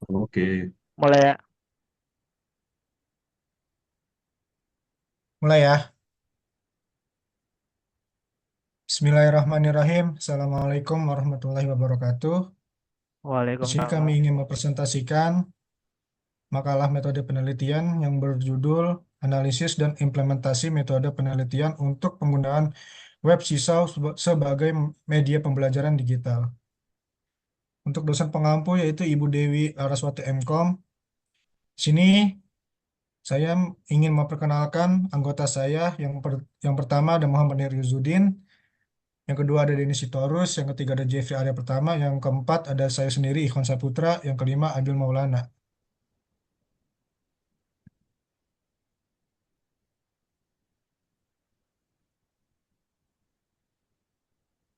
Oke. Mulai ya. Mulai ya. Bismillahirrahmanirrahim. Assalamualaikum warahmatullahi wabarakatuh. Di sini kami Waalaikumsalam. ingin mempresentasikan makalah metode penelitian yang berjudul Analisis dan Implementasi Metode Penelitian untuk Penggunaan Web Sisau sebagai Media Pembelajaran Digital. Untuk dosen pengampu yaitu Ibu Dewi Laraswati MKOM. Di sini saya ingin memperkenalkan anggota saya yang pertama ada Muhammad Niriuzuddin. Yang kedua ada Denny Sitorus, yang ketiga ada Jeffrey Arya Pertama, yang keempat ada saya sendiri Ikhwan Saputra, yang kelima Abil Maulana.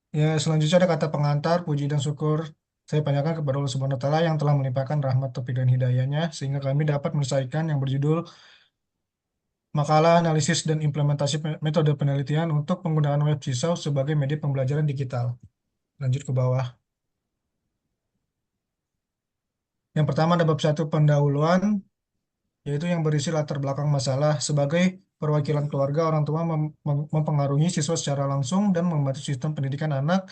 Ya, selanjutnya ada kata pengantar, puji dan syukur saya panjatkan kepada Allah Subhanahu wa Ta'ala yang telah melimpahkan rahmat, taufik dan hidayahnya sehingga kami dapat menyelesaikan yang berjudul Makalah Analisis dan Implementasi Metode Penelitian untuk Penggunaan Web Sisau sebagai Media Pembelajaran Digital. Lanjut ke bawah. Yang pertama ada bab 1 pendahuluan, yaitu yang berisi latar belakang masalah sebagai perwakilan keluarga orang tua mempengaruhi siswa secara langsung dan membantu sistem pendidikan anak.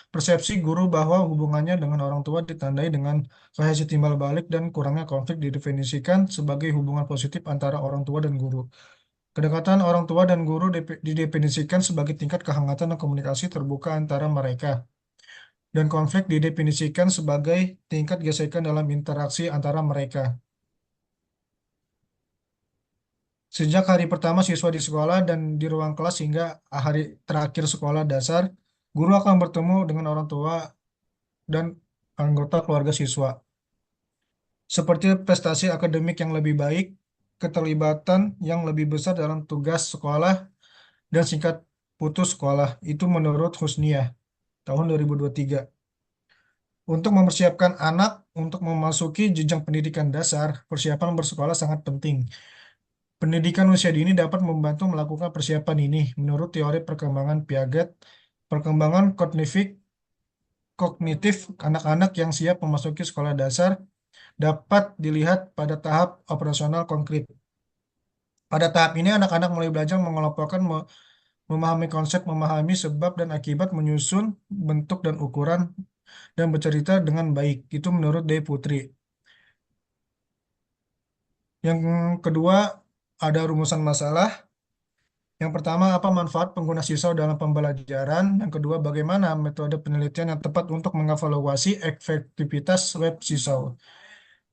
Persepsi guru bahwa hubungannya dengan orang tua ditandai dengan kohesi timbal balik dan kurangnya konflik didefinisikan sebagai hubungan positif antara orang tua dan guru. Kedekatan orang tua dan guru didefinisikan sebagai tingkat kehangatan dan komunikasi terbuka antara mereka. Dan konflik didefinisikan sebagai tingkat gesekan dalam interaksi antara mereka. Sejak hari pertama siswa di sekolah dan di ruang kelas hingga hari terakhir sekolah dasar, guru akan bertemu dengan orang tua dan anggota keluarga siswa. Seperti prestasi akademik yang lebih baik, keterlibatan yang lebih besar dalam tugas sekolah, dan singkat putus sekolah. Itu menurut Husniah tahun 2023. Untuk mempersiapkan anak untuk memasuki jenjang pendidikan dasar, persiapan bersekolah sangat penting. Pendidikan usia dini dapat membantu melakukan persiapan ini. Menurut teori perkembangan Piaget, perkembangan kognitif anak-anak yang siap memasuki sekolah dasar dapat dilihat pada tahap operasional konkret. Pada tahap ini, anak-anak mulai belajar mengelompokkan, memahami konsep, memahami sebab dan akibat, menyusun bentuk dan ukuran, dan bercerita dengan baik. Itu menurut Dewi Putri. Yang kedua, ada rumusan masalah. Yang pertama, apa manfaat pengguna siswa dalam pembelajaran? Yang kedua, bagaimana metode penelitian yang tepat untuk mengevaluasi efektivitas web siswa?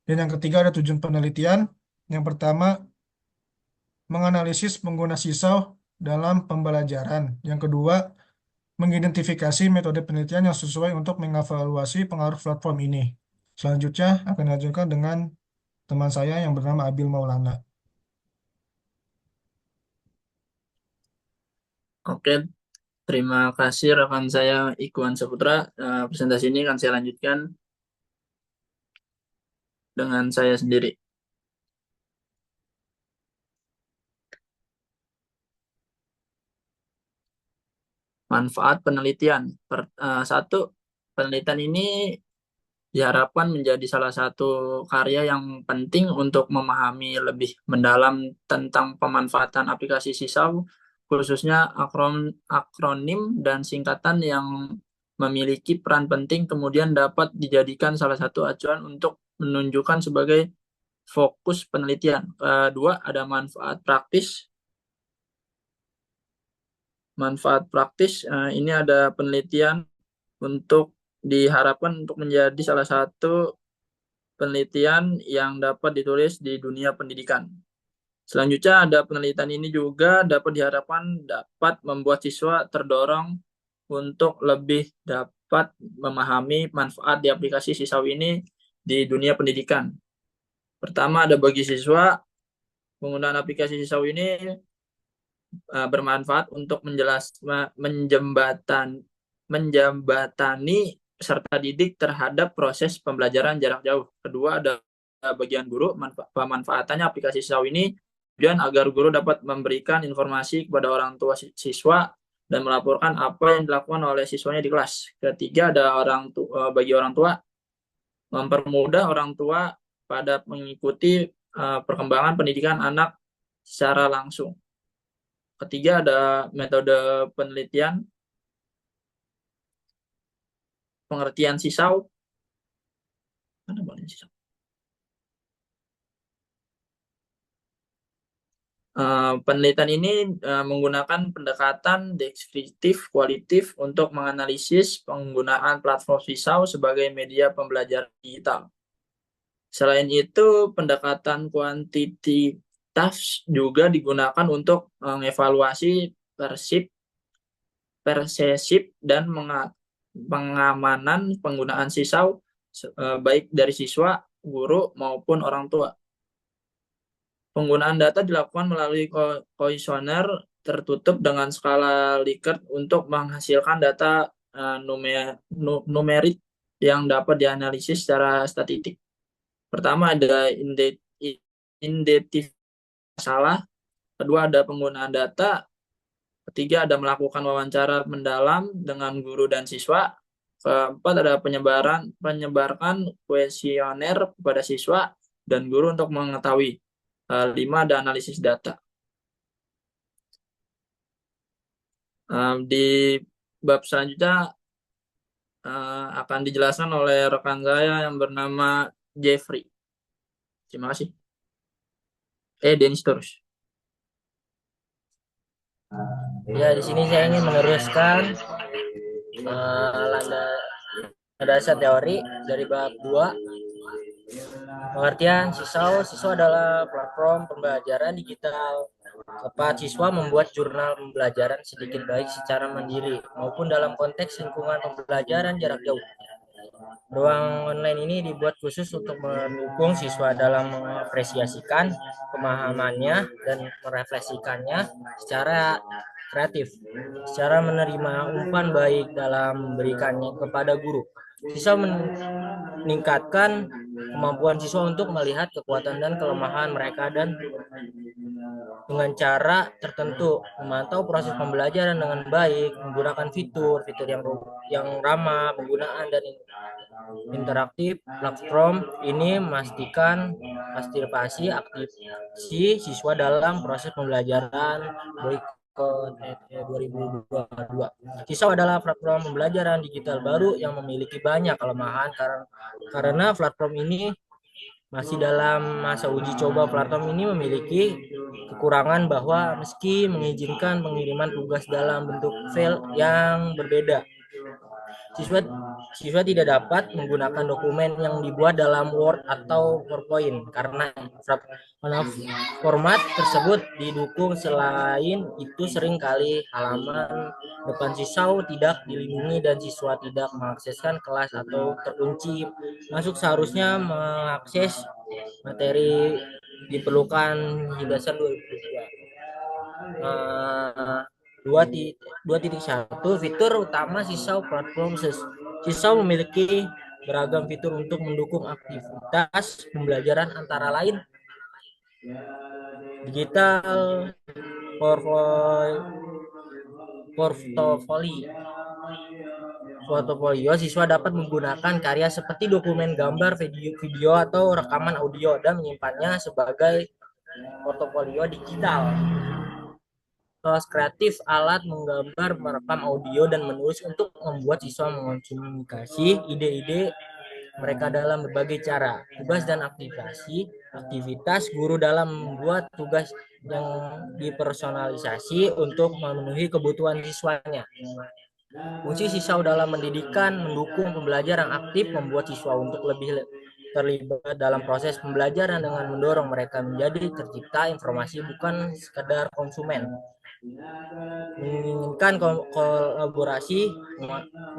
Dan yang ketiga, ada tujuan penelitian. Yang pertama, menganalisis pengguna siswa dalam pembelajaran. Yang kedua, mengidentifikasi metode penelitian yang sesuai untuk mengevaluasi pengaruh platform ini. Selanjutnya, akan dilanjutkan dengan teman saya yang bernama Abil Maulana. Oke, terima kasih rekan saya Ikhwan Saputra. Presentasi ini akan saya lanjutkan dengan saya sendiri. Manfaat penelitian. Satu, penelitian ini diharapkan menjadi salah satu karya yang penting untuk memahami lebih mendalam tentang pemanfaatan aplikasi sisau, khususnya akronim dan singkatan yang memiliki peran penting kemudian dapat dijadikan salah satu acuan untuk menunjukkan sebagai fokus penelitian. Kedua, ada manfaat praktis. Manfaat praktis, ini ada penelitian untuk diharapkan untuk menjadi salah satu penelitian yang dapat ditulis di dunia pendidikan. Selanjutnya ada penelitian ini juga dapat diharapkan dapat membuat siswa terdorong untuk lebih dapat memahami manfaat di aplikasi sisau ini di dunia pendidikan. Pertama, ada bagi siswa penggunaan aplikasi sisau ini bermanfaat untuk menjembatani peserta didik terhadap proses pembelajaran jarak jauh. Kedua, ada bagian guru, pemanfaatannya aplikasi sisau ini kemudian agar guru dapat memberikan informasi kepada orang tua siswa dan melaporkan apa yang dilakukan oleh siswanya di kelas. Ketiga, ada bagi orang tua, mempermudah orang tua pada mengikuti perkembangan pendidikan anak secara langsung. Ketiga ada metode penelitian, pengertian sisau. Mana boleh sisau? Penelitian ini menggunakan pendekatan deskriptif kualitatif untuk menganalisis penggunaan platform sisau sebagai media pembelajaran digital. Selain itu, pendekatan kuantitatif juga digunakan untuk mengevaluasi persesif dan pengamanan penggunaan sisau baik dari siswa, guru maupun orang tua. Penggunaan data dilakukan melalui kuesioner tertutup dengan skala Likert untuk menghasilkan data numerik yang dapat dianalisis secara statistik. Pertama ada identifikasi masalah, kedua ada penggunaan data, ketiga ada melakukan wawancara mendalam dengan guru dan siswa, keempat ada penyebarkan kuesioner kepada siswa dan guru untuk mengetahui. 5 ada analisis data. Di bab selanjutnya akan dijelaskan oleh rekan saya yang bernama Jeffrey. Terima kasih. Dennis terus. Ya, di sini saya ingin meneruskan landasan teori dari bab 2. Pengertian sisau. Sisau adalah platform pembelajaran digital tempat siswa membuat jurnal pembelajaran sedikit baik secara mandiri maupun dalam konteks lingkungan pembelajaran jarak jauh. Ruang online ini dibuat khusus untuk mendukung siswa dalam mengapresiasikan pemahamannya dan merefleksikannya secara kreatif, secara menerima umpan baik dalam memberikannya kepada guru. Siswa meningkatkan kemampuan siswa untuk melihat kekuatan dan kelemahan mereka dan dengan cara tertentu memantau proses pembelajaran dengan baik, menggunakan fitur yang ramah penggunaan dan interaktif. Platform ini memastikan partisipasi aktif siswa dalam proses pembelajaran baik ke 2022. Sisau adalah platform pembelajaran digital baru yang memiliki banyak kelemahan karena platform ini masih dalam masa uji coba. Platform ini memiliki kekurangan bahwa meski mengizinkan pengiriman tugas dalam bentuk file yang berbeda, siswa tidak dapat menggunakan dokumen yang dibuat dalam Word atau PowerPoint karena format tersebut didukung. Selain itu, seringkali halaman depan siswa tidak dilindungi dan siswa tidak mengakseskan kelas atau terkunci masuk. Seharusnya mengakses materi diperlukan di dasar 2.1 fitur utama sisau. Platform sisau memiliki beragam fitur untuk mendukung aktivitas pembelajaran, antara lain digital portofolio. Siswa dapat menggunakan karya seperti dokumen, gambar, video atau rekaman audio dan menyimpannya sebagai portofolio digital. Proses kreatif, alat menggambar, merekam audio, dan menulis untuk membuat siswa mengkomunikasi ide-ide mereka dalam berbagai cara. Tugas dan aktivitas guru dalam membuat tugas yang dipersonalisasi untuk memenuhi kebutuhan siswanya. Fungsi siswa dalam pendidikan: mendukung pembelajaran aktif, membuat siswa untuk lebih terlibat dalam proses pembelajaran dengan mendorong mereka menjadi tercipta informasi bukan sekadar konsumen. Menginginkan kolaborasi,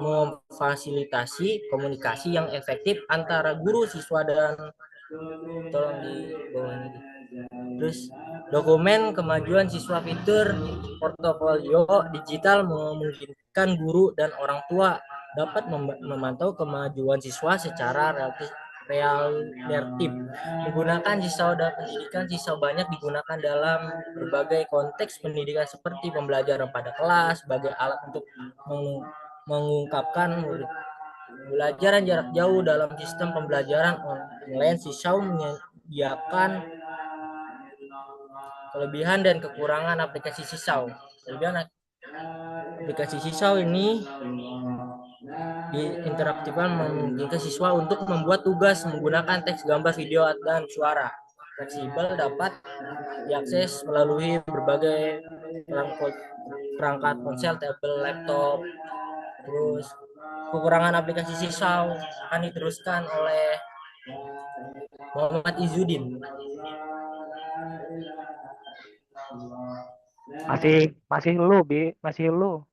memfasilitasi komunikasi yang efektif antara guru, siswa, dan tolong di bawah ini. Terus dokumen kemajuan siswa. Fitur portofolio digital memungkinkan guru dan orang tua dapat memantau kemajuan siswa secara relatif menggunakan siswa dalam pendidikan. Siswa banyak digunakan dalam berbagai konteks pendidikan seperti pembelajaran pada kelas sebagai alat untuk mengungkapkan Pembelajaran jarak jauh dalam sistem pembelajaran online siswa menyediakan kelebihan dan kekurangan aplikasi sisau. Kelebihan aplikasi sisau ini diinteraktifkan memungkinkan siswa untuk membuat tugas menggunakan teks, gambar, video, dan suara. Fleksibel, dapat diakses melalui berbagai perangkat ponsel, tablet, laptop. Terus kekurangan aplikasi sisau akan diteruskan oleh Muhammad Izzuddin. Masih masih lu, Bi, masih lu.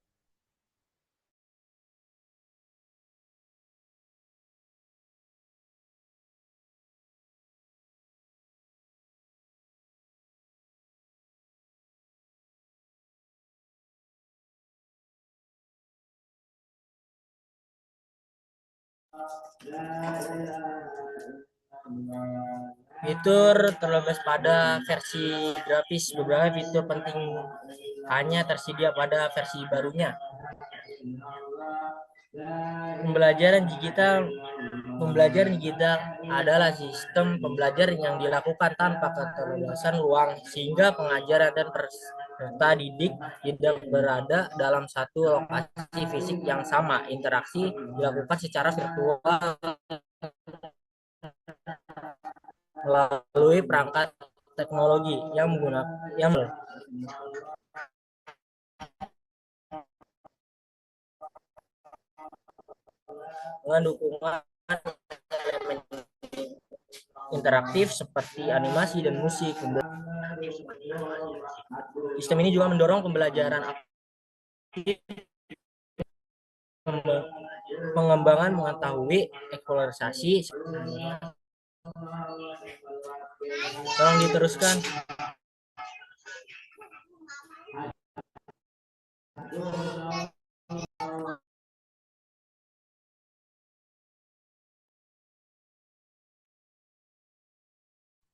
Fitur terlebih pada versi grafis, beberapa fitur penting hanya tersedia pada versi barunya. Pembelajaran digital adalah sistem pembelajaran yang dilakukan tanpa keterbatasan ruang, sehingga pengajaran dan peserta didik tidak berada dalam satu lokasi fisik yang sama. Interaksi dilakukan secara virtual melalui perangkat teknologi yang menggunakan dengan dukungan interaktif seperti animasi dan musik. Sistem ini juga mendorong pembelajaran aktif, pengembangan mengetahui, eksplorasi. Tolong diteruskan.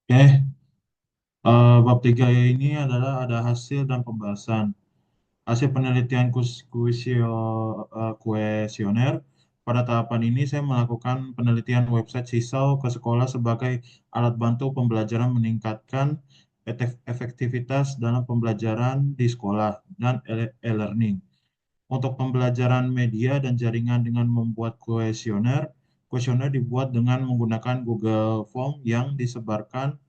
Oke, bab 3 ini adalah ada hasil dan pembahasan. Hasil penelitian kuesioner. Pada tahapan ini saya melakukan penelitian website sisau ke sekolah sebagai alat bantu pembelajaran meningkatkan efektivitas dalam pembelajaran di sekolah dan e-learning. Untuk pembelajaran media dan jaringan dengan membuat kuesioner dibuat dengan menggunakan Google Form yang disebarkan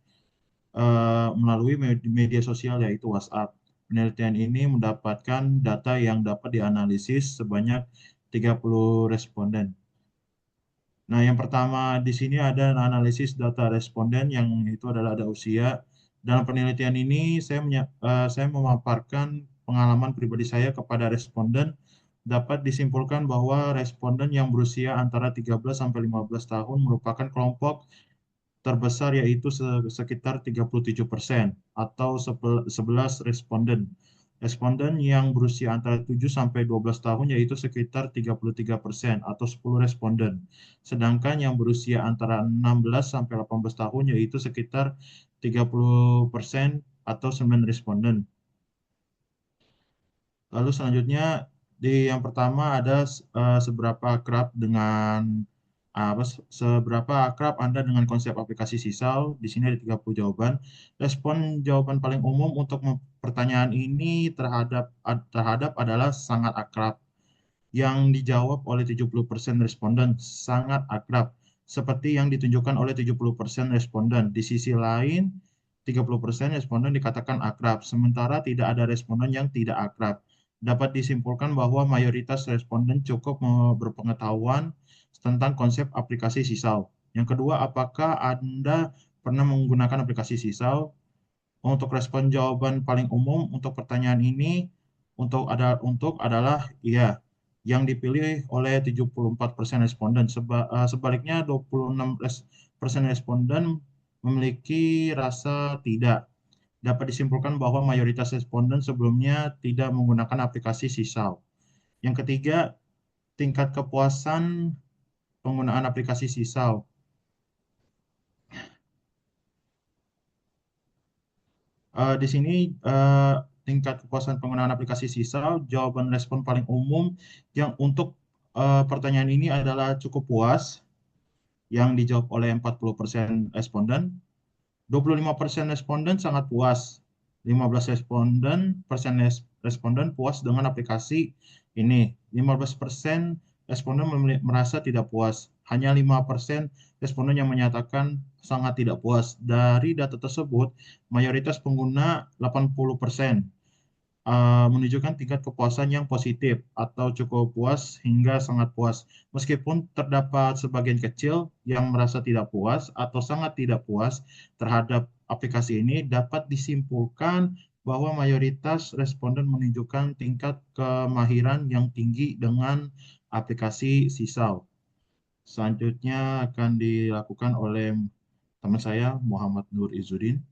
melalui media sosial yaitu WhatsApp. Penelitian ini mendapatkan data yang dapat dianalisis sebanyak 30 responden. Nah, yang pertama di sini ada analisis data responden yang itu adalah ada usia. Dalam penelitian ini saya memaparkan pengalaman pribadi saya kepada responden. Dapat disimpulkan bahwa responden yang berusia antara 13 sampai 15 tahun merupakan kelompok terbesar yaitu sekitar 37% atau 11 responden. Responden yang berusia antara 7 sampai 12 tahun yaitu sekitar 33% atau 10 responden. Sedangkan yang berusia antara 16 sampai 18 tahun yaitu sekitar 30% atau 9 responden. Lalu selanjutnya yang pertama ada seberapa akrab dengan seberapa akrab Anda dengan konsep aplikasi sisal. Di sini ada 30 jawaban. Respon jawaban paling umum untuk pertanyaan ini terhadap adalah sangat akrab. Yang dijawab oleh 70% responden sangat akrab, seperti yang ditunjukkan oleh 70% responden. Di sisi lain, 30% responden dikatakan akrab, sementara tidak ada responden yang tidak akrab. Dapat disimpulkan bahwa mayoritas responden cukup berpengetahuan tentang konsep aplikasi sisal. Yang kedua, apakah Anda pernah menggunakan aplikasi sisal? Untuk respon jawaban paling umum untuk pertanyaan ini adalah iya, yang dipilih oleh 74% responden. Sebaliknya 26% responden memiliki rasa tidak. Dapat disimpulkan bahwa mayoritas responden sebelumnya tidak menggunakan aplikasi sisal. Yang ketiga, tingkat kepuasan penggunaan aplikasi sisal. Di sini tingkat kepuasan penggunaan aplikasi sisal, jawaban respon paling umum yang untuk pertanyaan ini adalah cukup puas yang dijawab oleh 40% responden. 25% responden sangat puas. 15 responden puas dengan aplikasi ini. 15% responden merasa tidak puas. Hanya 5% responden yang menyatakan sangat tidak puas. Dari data tersebut, mayoritas pengguna 80% menunjukkan tingkat kepuasan yang positif atau cukup puas hingga sangat puas. Meskipun terdapat sebagian kecil yang merasa tidak puas atau sangat tidak puas terhadap aplikasi ini, dapat disimpulkan bahwa mayoritas responden menunjukkan tingkat kemahiran yang tinggi dengan aplikasi Sisal. Selanjutnya akan dilakukan oleh teman saya, Muhammad Nur Izzuddin.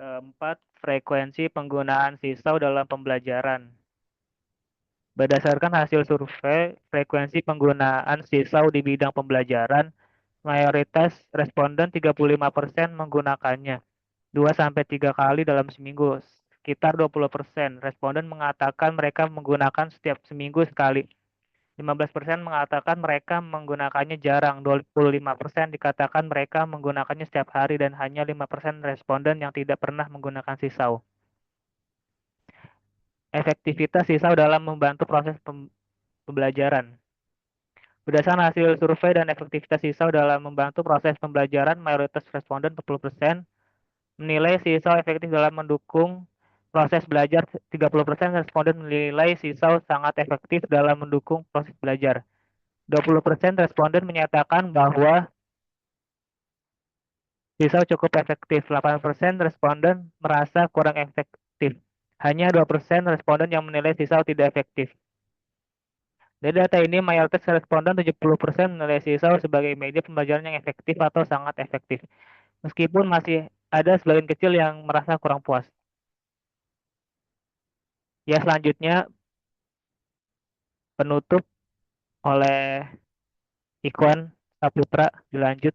Keempat, frekuensi penggunaan sisau dalam pembelajaran. Berdasarkan hasil survei, frekuensi penggunaan sisau di bidang pembelajaran, mayoritas responden 35% menggunakannya 2-3 kali dalam seminggu. Sekitar 20% responden mengatakan mereka menggunakan setiap seminggu sekali. 15% mengatakan mereka menggunakannya jarang, 25% dikatakan mereka menggunakannya setiap hari, dan hanya 5% responden yang tidak pernah menggunakan sisau. Efektivitas sisau dalam membantu proses pembelajaran. Berdasarkan hasil survei dan efektivitas sisau dalam membantu proses pembelajaran, mayoritas responden 40% menilai sisau efektif dalam mendukung proses belajar. 30% responden menilai sisau sangat efektif dalam mendukung proses belajar. 20% responden menyatakan bahwa sisau cukup efektif. 8% responden merasa kurang efektif. Hanya 2% responden yang menilai sisau tidak efektif. Dari data ini, mayoritas responden 70% menilai sisau sebagai media pembelajaran yang efektif atau sangat efektif. Meskipun masih ada sebagian kecil yang merasa kurang puas. Ya, selanjutnya penutup oleh Ikhwan Saputra, dilanjut.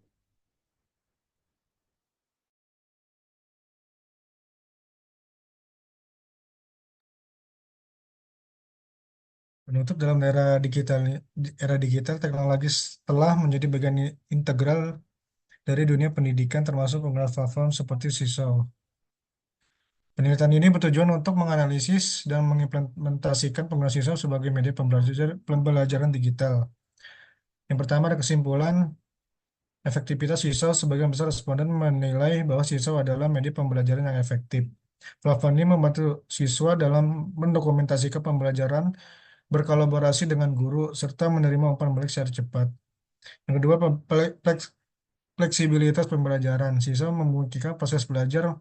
Penutup dalam era digital, teknologi telah menjadi bagian integral dari dunia pendidikan, termasuk penggunaan platform seperti Sisal. Penelitian ini bertujuan untuk menganalisis dan mengimplementasikan penggunaan Sisal sebagai media pembelajaran digital. Yang pertama, ada kesimpulan efektivitas Sisal. Sebagian besar responden menilai bahwa Sisal adalah media pembelajaran yang efektif. Platform ini membantu siswa dalam mendokumentasikan pembelajaran, berkolaborasi dengan guru, serta menerima umpan balik secara cepat. Yang kedua, fleksibilitas pembelajaran. Siswa memungkinkan proses belajar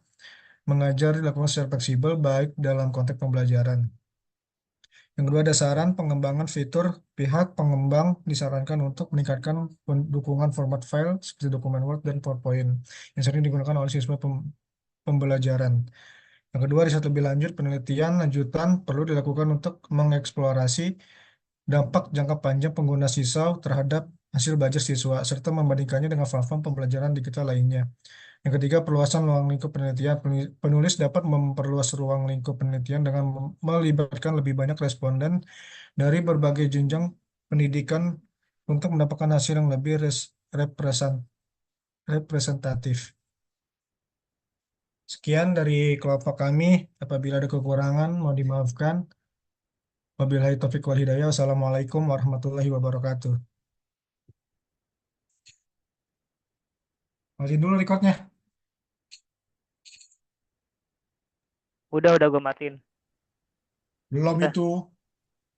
mengajar dilakukan secara fleksibel, baik dalam konteks pembelajaran. Yang kedua, ada saran pengembangan fitur. Pihak pengembang disarankan untuk meningkatkan dukungan format file seperti dokumen Word dan PowerPoint yang sering digunakan oleh siswa pembelajaran. Yang kedua, riset lebih lanjut, penelitian lanjutan perlu dilakukan untuk mengeksplorasi dampak jangka panjang pengguna sisal terhadap hasil belajar siswa, serta membandingkannya dengan platform pembelajaran digital lainnya. Yang ketiga, perluasan ruang lingkup penelitian. Penulis dapat memperluas ruang lingkup penelitian dengan melibatkan lebih banyak responden dari berbagai jenjang pendidikan untuk mendapatkan hasil yang lebih representatif. Sekian dari kelompok kami. Apabila ada kekurangan, mohon dimaafkan. Wabillahi taufiq wal hidayah. Wassalamualaikum warahmatullahi wabarakatuh. Matiin dulu recordnya. Udah gue matiin. Belum Udah. itu.